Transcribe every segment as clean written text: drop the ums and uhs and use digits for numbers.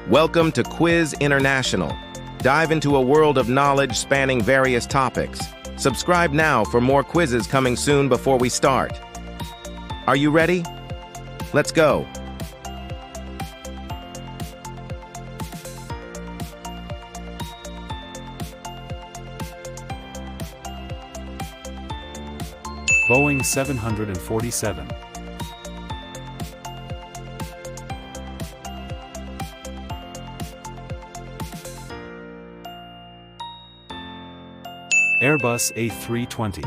Welcome to Quiz International. Dive into a world of knowledge spanning various topics. Subscribe now for more quizzes coming soon before we start. Are you ready? Let's go. Boeing 747. Airbus A320.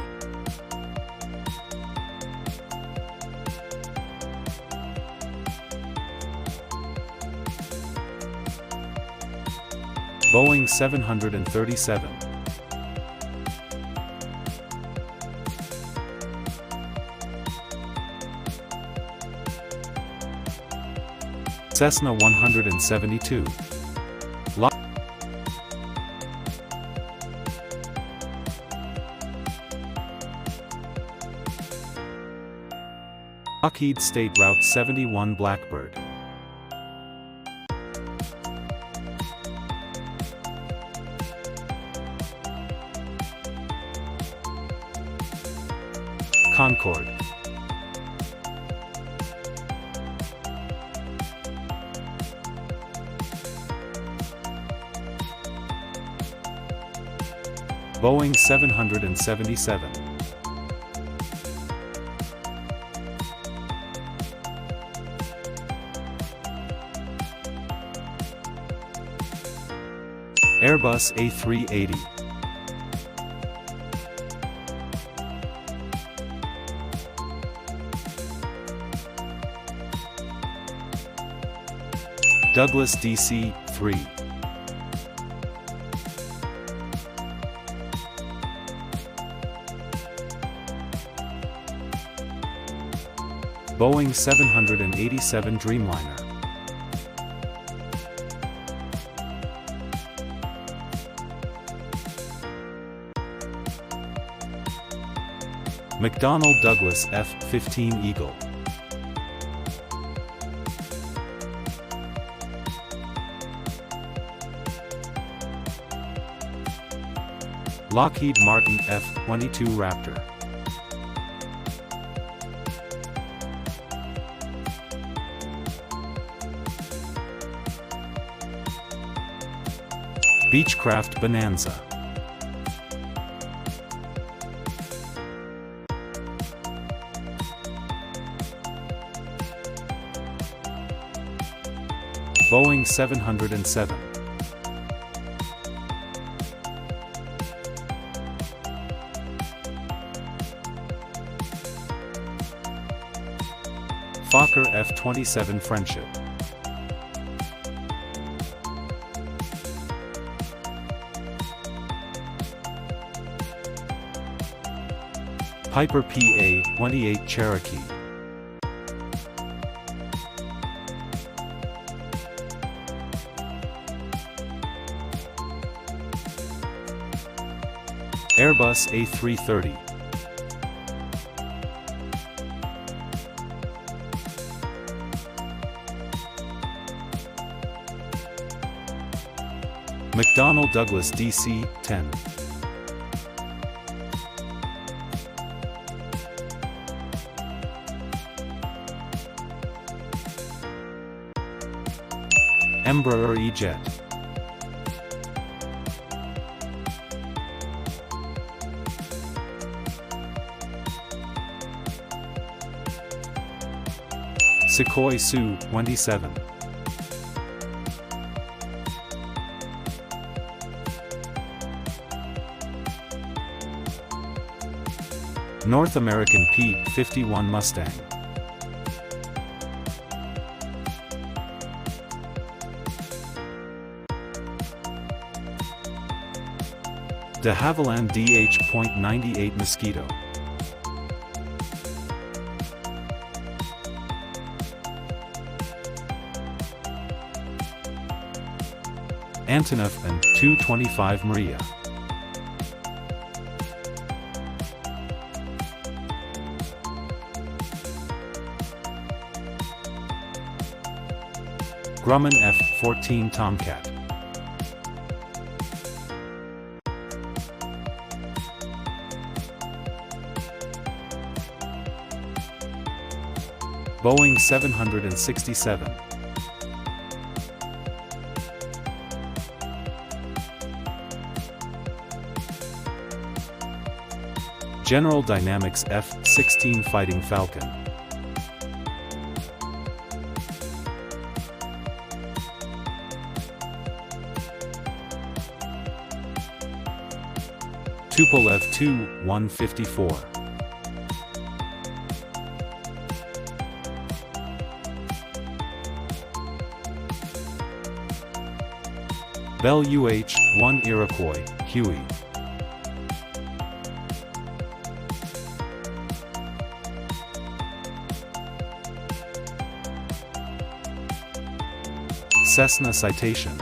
Boeing 737. Cessna 172. Lockheed State Route 71 Blackbird. Concorde. Boeing 777. Airbus A380. Douglas DC-3. Boeing 787 Dreamliner. McDonnell Douglas F-15 Eagle. Lockheed Martin F-22 Raptor. Beechcraft Bonanza. Boeing 707. Fokker F-27 Friendship. Piper PA-28 Cherokee. Airbus A330. McDonnell Douglas DC-10. Embraer E-Jet. Sukhoi Su-27. North American P-51 Mustang. De Havilland DH.98 Mosquito. Antonov and Tu-25 Maria. Grumman F-14 Tomcat. Boeing 767. General Dynamics F-16 Fighting Falcon. Tupolev Tu-154. Bell UH-1 Iroquois, Huey. Cessna Citation.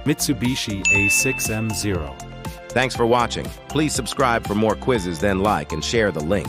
Mitsubishi A6M0. Thanks for watching. Please subscribe for more quizzes, then like and share the link.